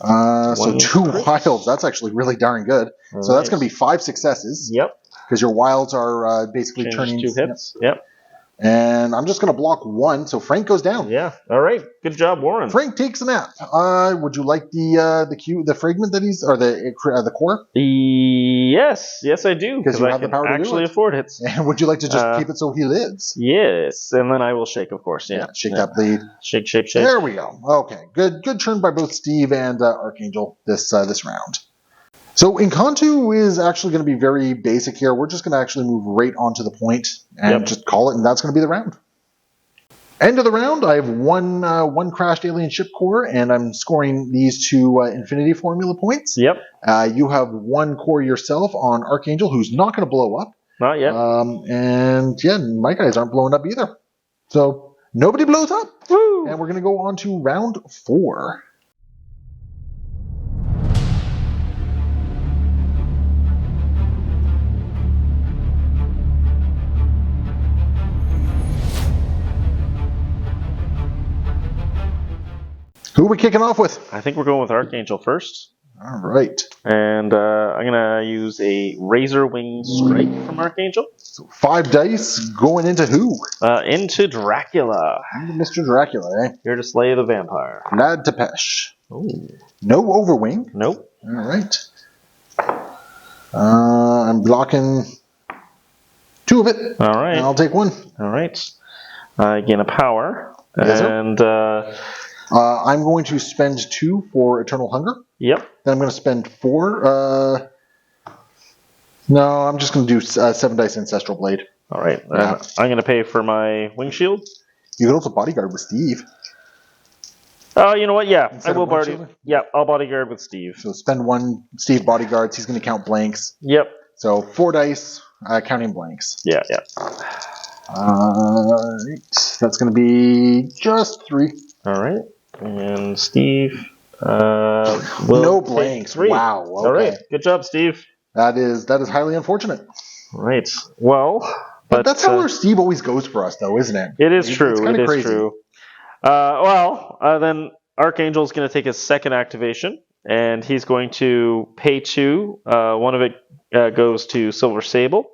So 2 wilds. That's actually really darn good. So that's going to be 5 successes. Yep. Because your wilds are basically turning 2 hits. Yep. And I'm just going to block 1, so Frank goes down. Yeah. All right. Good job, Warren. Frank takes a nap. Would you like the fragment that he's or the core? Yes, I do. Because you have the power to actually afford it. And would you like to just keep it so he lives? Yes, and then I will shake, of course. Yeah. Shake that bleed. Shake. There we go. Okay, good turn by both Steve and Archangel this round. So Encanto is actually going to be very basic here. We're just going to actually move right onto the point and just call it, and that's going to be the round. End of the round, I have one crashed alien ship core, and I'm scoring these 2 Infinity Formula points. Yep. You have 1 core yourself on Archangel, who's not going to blow up. Not yet. And yeah, my guys aren't blowing up either. So nobody blows up. Woo! And we're going to go on to round 4. Who are we kicking off with? I think we're going with Archangel first. All right. And I'm going to use a Razor Wing Strike from Archangel. So 5 dice going into who? Into Dracula. Into Mr. Dracula, eh? Here to slay the vampire. Vlad Tepesh. Ooh. No Overwing. Nope. All right. I'm blocking 2 of it. All right. And I'll take 1. All right. I gain a power. Yes, and I'm going to spend 2 for Eternal Hunger. Yep. Then I'm going to spend 4. No, I'm just going to do 7 dice Ancestral Blade. All right. I'm going to pay for my Wing Shield. You can also bodyguard with Steve. You know what? Yeah, I Instead will of one body. shielding? Yeah, I'll bodyguard with Steve. So spend one Steve bodyguards. He's going to count blanks. Yep. So 4 dice, counting blanks. Yeah. Right. That's going to be just 3. All right. And Steve will No take blanks. 3. Wow. Okay. All right. Good job, Steve. That is highly unfortunate. Right. Well, But that's how our Steve always goes for us, though, isn't it? it is true. It's kind of crazy. True. Then Archangel's going to take his second activation, and he's going to pay 2. One of it goes to Silver Sable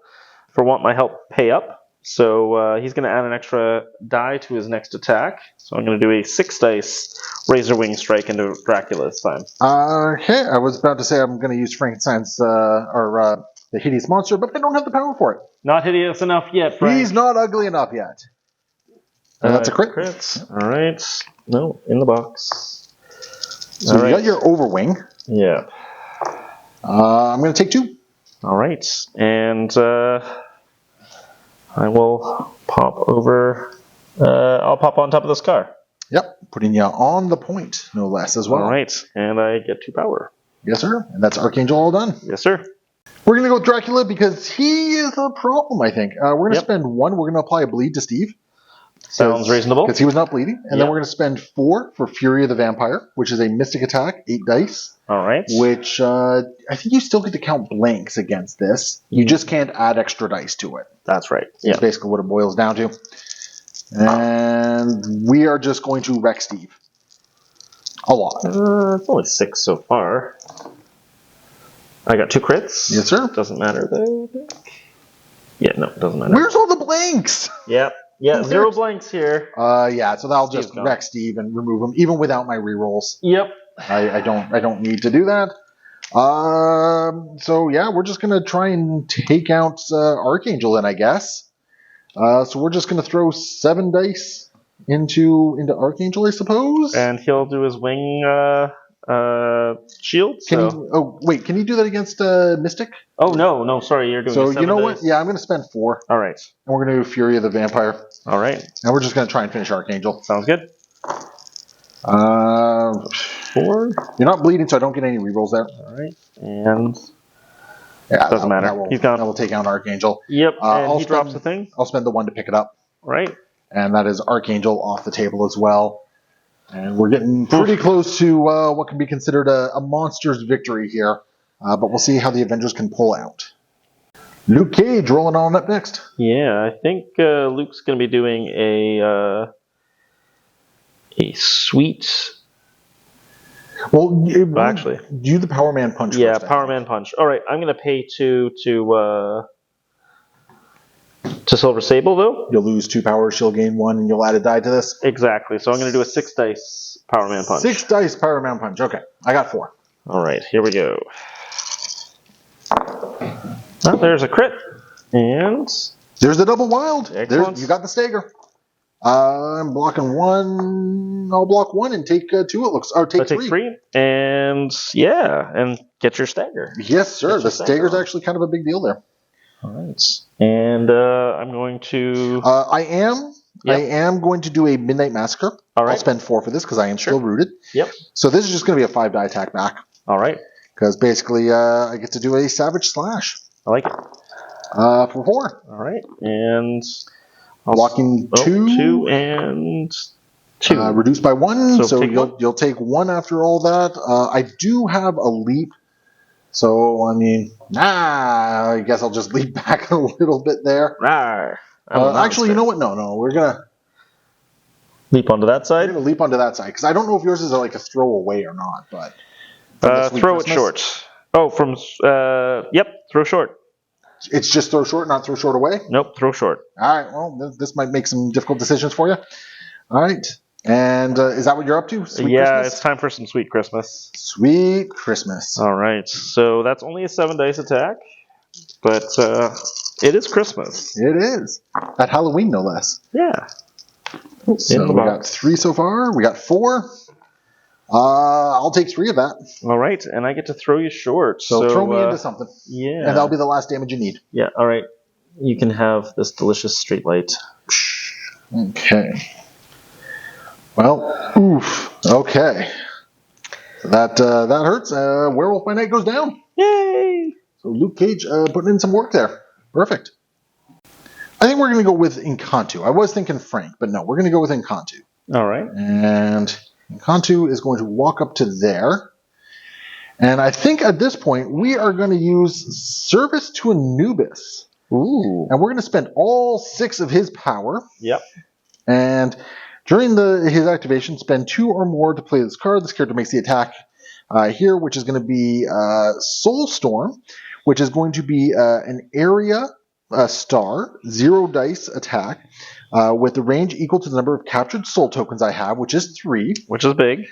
for want my help pay up. So he's going to add an extra die to his next attack. So I'm going to do a 6 dice Razor Wing Strike into Dracula this time. Okay, I was about to say I'm going to use Frankenstein's the hideous monster, but I don't have the power for it. Not hideous enough yet, Frank. He's not ugly enough yet. That's a crit. Crits. All right. No, in the box. So you got your Overwing. Yeah. I'm going to take 2. All right. And I will pop over. I'll pop on top of this car. Yep, putting you on the point, no less, as well. All right. And I get 2 power. Yes, sir. And that's Archangel all done. Yes, sir. We're going to go with Dracula because he is a problem, I think. We're going to spend 1. We're going to apply a bleed to Steve. Sounds reasonable. Because he was not bleeding. And then we're going to spend 4 for Fury of the Vampire, which is a mystic attack, 8 dice. All right. Which I think you still get to count blanks against this. You just can't add extra dice to it. That's right. That's basically what it boils down to. And we are just going to wreck Steve. A lot. It's only 6 so far. I got 2 crits. Yes, sir. Doesn't matter though. Yeah, no, it doesn't matter. Where's all the blanks? Yep. Yeah, 0 blanks here. Yeah, so I'll just wreck Steve and remove him, even without my rerolls. Yep. I don't need to do that. So yeah, we're just gonna try and take out Archangel then, I guess. So we're just gonna throw 7 dice into Archangel, I suppose. And he'll do his wing shield. Can you do that against Mystic? Oh no, sorry, you're doing. So you know what? Yeah, I'm gonna spend 4. All right. And we're gonna do Fury of the Vampire. All right. And we're just gonna try and finish Archangel. Sounds good. 4. You're not bleeding, so I don't get any rerolls there. All right. And doesn't matter. He's gone. That will take out Archangel. Yep. And he drops the thing. I'll spend the 1 to pick it up. Right. And that is Archangel off the table as well. And we're getting pretty close to what can be considered a monster's victory here. But we'll see how the Avengers can pull out. Luke Cage rolling on up next. Yeah, I think Luke's going to be doing a sweet. Well, actually, do the Power Man Punch. Yeah, first, Power Man Punch. All right, I'm going to pay 2 to Silver Sable, though. You'll lose 2 power, she'll gain 1, and you'll add a die to this. Exactly. So I'm going to do a 6 dice Power Man Punch. 6 dice Power Man Punch. Okay, I got 4. All right, here we go. Oh, there's a crit, and there's the double wild. Excellent. You got the stagger. I'm blocking 1. I'll block 1 and take 2. It looks. Or take 3. Take 3, and yeah, and get your stagger. Yes, sir. The stagger's actually kind of a big deal there. All right, and I'm going to. I am going to do a Midnight Massacre. All right. I'll spend 4 for this because I am still rooted. Yep. So this is just going to be a 5 die attack back. All right. Because basically, I get to do a Savage Slash. I like it. For 4. All right, and blocking 2. 2 and 2. Reduced by 1, so you'll take 1 after all that. I do have a leap, so I mean, I guess I'll just leap back a little bit there. Actually, you know what? No, we're gonna leap onto that side. We're gonna leap onto that side because I don't know if yours is like a throw away or not, but throw it short. Oh, from throw short. It's just throw short, not throw short away? Nope, throw short. All right, well, this might make some difficult decisions for you. All right, and is that what you're up to? Sweet Christmas? It's time for some Sweet Christmas. Sweet Christmas. All right, so that's only a 7 dice attack, but it is Christmas. It is. At Halloween, no less. Yeah. So we got 3 so far. We got 4. I'll take 3 of that. All right, and I get to throw you short. So throw me into something. Yeah. And that'll be the last damage you need. Yeah, all right. You can have this delicious street light. Okay. Well, oof. Okay. That hurts. Werewolf by Night goes down. Yay! So Luke Cage putting in some work there. Perfect. I think we're going to go with Encanto. I was thinking Frank, but no, we're going to go with Encanto. All right. And Encanto is going to walk up to there. And I think at this point, we are going to use Service to Anubis. Ooh. And we're going to spend all 6 of his power. Yep. And during his activation, spend 2 or more to play this card. This character makes the attack here, which is going to be Soulstorm, which is going to be an area star, 0 dice attack, with the range equal to the number of captured soul tokens I have, which is 3. Which is big.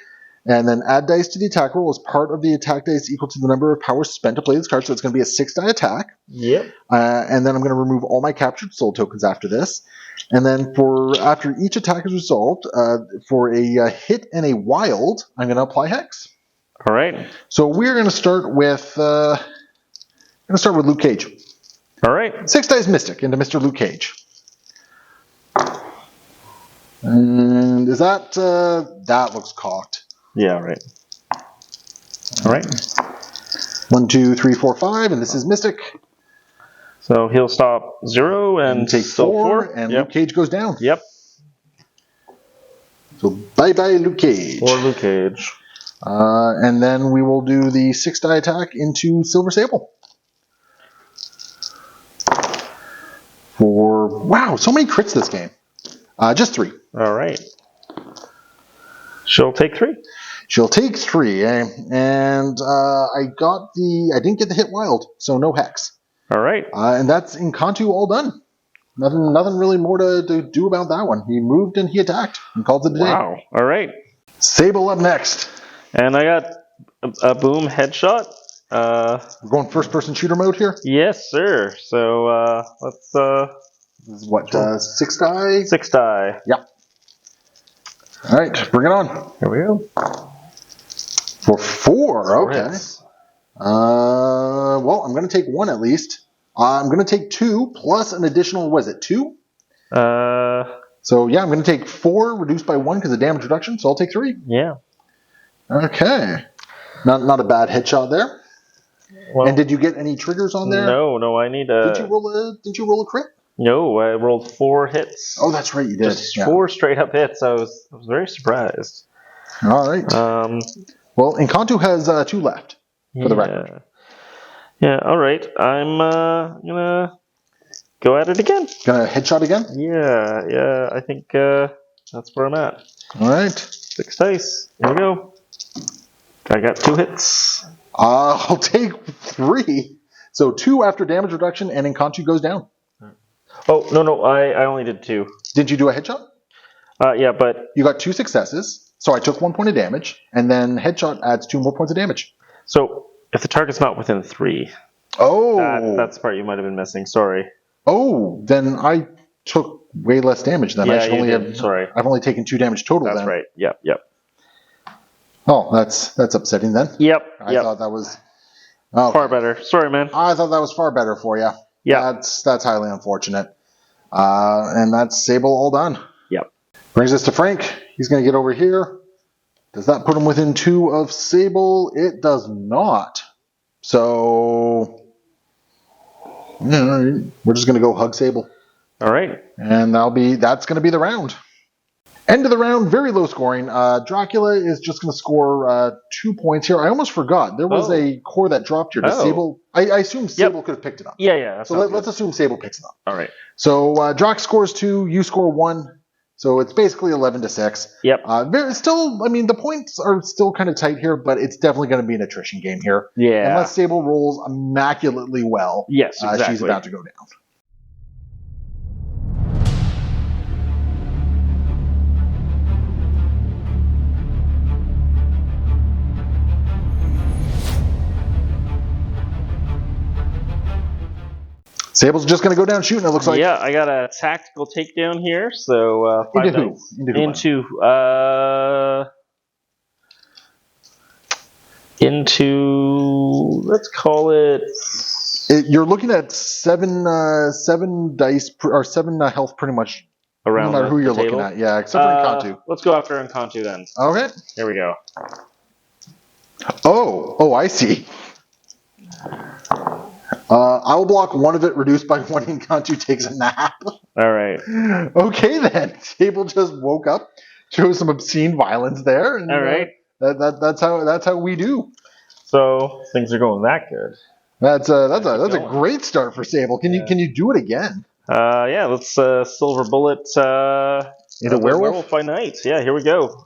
And then add dice to the attack roll as part of the attack dice equal to the number of powers spent to play this card. So it's going to be a 6-die attack. Yep. And then I'm going to remove all my captured soul tokens after this. And then after each attack is resolved, for a hit and a wild, I'm going to apply Hex. All right. So we're going to start with Luke Cage. All right. 6 dice Mystic into Mr. Luke Cage. And is that looks cocked. Yeah. Right. All right. 1, 2, 3, 4, 5, and this is Mystic. So he'll stop 0 and take still 4, and yep. Luke Cage goes down. Yep. So bye-bye Luke Cage. Or Luke Cage. And then we will do the 6-die attack into Silver Sable. Wow, so many crits this game. Just 3. All right. She'll take 3. She'll take 3, and I didn't get the hit wild, so no Hex. All right. And that's Encanto all done. Nothing really more to do about that one. He moved and he attacked and called it a day. Wow. All right. Sable up next. And I got a boom headshot. We're going first-person shooter mode here. Yes, sir. So let's. This is what 6-die? 6-die. Yep. All right, bring it on. Here we go. For 4, okay. Hits. Well, I'm going to take 1 at least. I'm going to take 2 plus an additional, was it 2? So yeah, I'm going to take 4 reduced by 1 because of damage reduction, so I'll take 3. Yeah. Okay. Not a bad headshot there. Well, and did you get any triggers on there? No, I need a... Did you roll a crit? No, I rolled 4 hits. Oh, that's right, you did. Just 4 straight up hits. I was very surprised. All right. Well, Encanto has 2 left for the record. Yeah, all right. I'm gonna go at it again. Gonna headshot again? Yeah. I think that's where I'm at. All right. 6 dice. Here we go. I got 2 hits. I'll take 3. So 2 after damage reduction, and Encanto goes down. Oh, no, I only did 2. Did you do a headshot? Yeah, but... You got 2 successes, so I took 1 point of damage, and then headshot adds 2 more points of damage. So, if the target's not within 3... Oh! That's the part you might have been missing, sorry. Oh, then I took way less damage then. Yeah, sorry. I've only taken 2 damage total That's then. right, yep. Oh, that's upsetting then. Yep. I thought that was... Okay. Far better. Sorry, man. I thought that was far better for you. Yeah. That's highly unfortunate. And that's Sable all done. Yep. Brings us to Frank. He's going to get over here. Does that put him within 2 of Sable? It does not. So, yeah, we're just going to go hug Sable. All right. And that's going to be the round. End of the round, very low scoring. Dracula is just going to score 2 points here. I almost forgot. There was a core that dropped here. Sable, I assume Sable could have picked it up. Yeah. So let's assume Sable picks it up. All right. So Drac scores 2, you score 1. So it's basically 11-6. Yep. The points are still kind of tight here, but it's definitely going to be an attrition game here. Yeah. Unless Sable rolls immaculately well. Yes, exactly. She's about to go down. Sable's just going to go down shooting, it looks like. Yeah, I got a tactical takedown here, so 5 dice. Into let's call it... You're looking at 7 dice, or 7 health pretty much around No matter who you're the looking table. at. Yeah, except for Encantu. Let's go after Encantu then. Okay. Here we go. Oh, I see. I will block one of it, reduced by one. Encantu takes a nap. All right. Okay then. Table just woke up, shows some obscene violence there. And, All right. That's how we do. So things are going that good. That's a great start for Sable. Can you do it again? Yeah. Let's silver bullet. Into werewolf by night. Yeah. Here we go.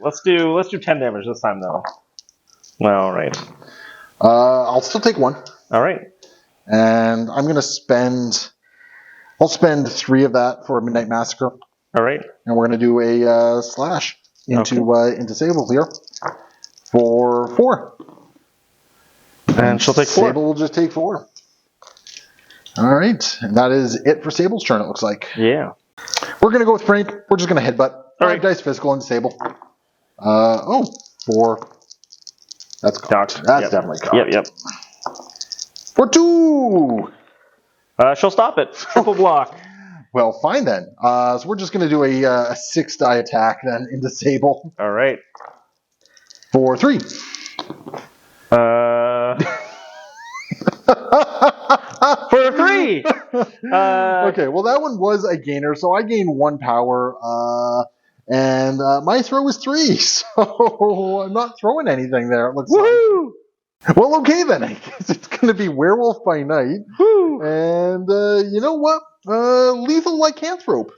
Let's do 10 damage this time though. Well, all right. I'll still take one. All right. And I'm gonna spend. I'll spend 3 of that for a Midnight Massacre. All right. And we're gonna do a slash into Sable here for 4. And she'll take 4. Sable will just take 4. All right, and that is it for Sable's turn. It looks like. Yeah. We're gonna go with Frank. We're just gonna headbutt. All right, dice physical into Sable. 4. That's cocked. That's definitely cocked. Yep. For 2. She'll stop it. Triple block. Well, fine then. So we're just gonna do a 6 die attack then into Sable. All right. For 3. For 3. Okay, well that one was a gainer, so I gained 1 power, and my throw was 3, so I'm not throwing anything there. It looks Woohoo! like. Well, okay then. I guess it's going to be Werewolf by Night, Woo! and you know what? Lethal Lycanthrope.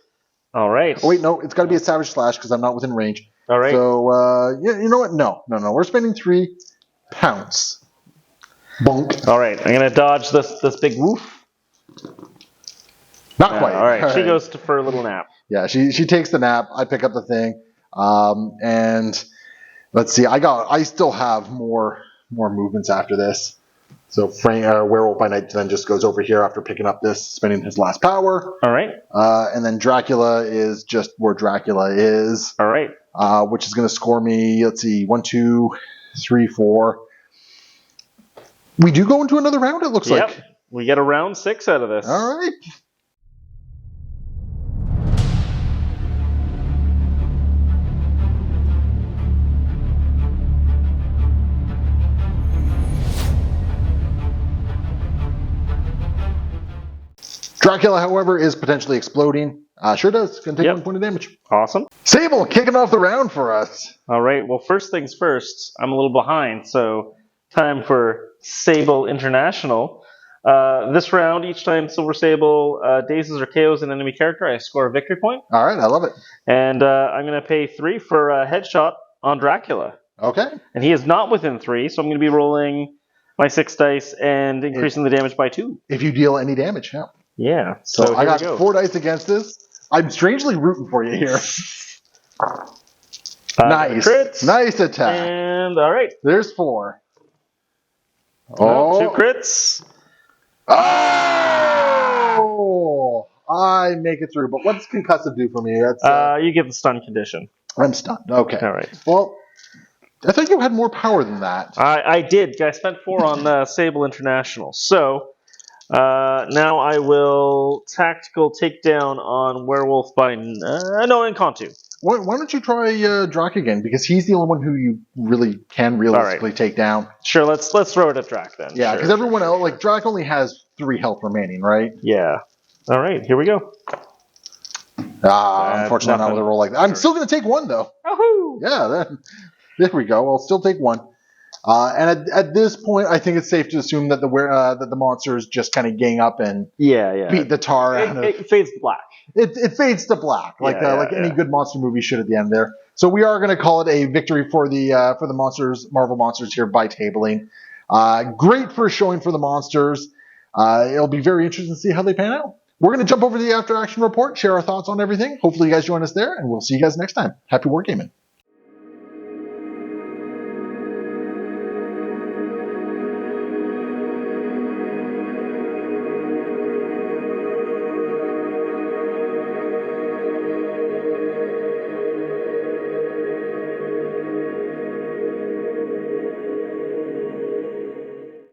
All right. Oh wait, no, it's got to be a Savage Slash because I'm not within range. All right. So yeah, you know what? No. We're spending 3 pounds. Bonk. All right. I'm gonna dodge this big woof. Not quite. All right. She goes for a little nap. Yeah, she takes the nap. I pick up the thing, and let's see. I still have more movements after this. So Werewolf by Night then just goes over here after picking up this, spending his last power. All right. And then Dracula is just where Dracula is. All right. Which is going to score me. Let's see, 1, 2, 3, 4. We do go into another round. It looks like. Yep. We get a round 6 out of this. All right. Dracula, however, is potentially exploding. Sure does. Going to take 1 point of damage. Awesome. Sable kicking off the round for us. All right. Well, first things first. I'm a little behind, so time for Sable International. This round, each time Silver Sable dazes or KOs an enemy character, I score a victory point. All right, I love it. And I'm going to pay 3 for a headshot on Dracula. Okay. And he is not within 3, so I'm going to be rolling my 6 dice and increasing the damage by 2. If you deal any damage, yeah. Yeah. So I got 4 dice against this. I'm strangely rooting for you here. Nice. Crits. Nice attack. And all right. There's 4. 2 crits. Oh! I make it through. But what's concussive do for me? That's you get the stun condition. I'm stunned. Okay. All right. Well, I thought you had more power than that. I did. I spent 4 on Sable International. So now I will tactical takedown on Werewolf by Encantu. Why don't you try Drac again? Because he's the only one who you really can realistically take down. Sure, let's throw it at Drac then. Yeah, because everyone else, like Drac only has 3 health remaining, right? Yeah. All right, here we go. Unfortunately, not with a roll like that. I'm still going to take 1 though. Woohoo! Yeah, there we go. I'll still take 1. And at this point, I think it's safe to assume that the monsters just kind of gang up and beat the tar out of it. Fades to black. It fades to black, like any good monster movie should at the end there. So we are going to call it a victory for the Marvel monsters here by tabling. Great first showing for the monsters. It'll be very interesting to see how they pan out. We're going to jump over to the after action report, share our thoughts on everything. Hopefully you guys join us there, and we'll see you guys next time. Happy wargaming.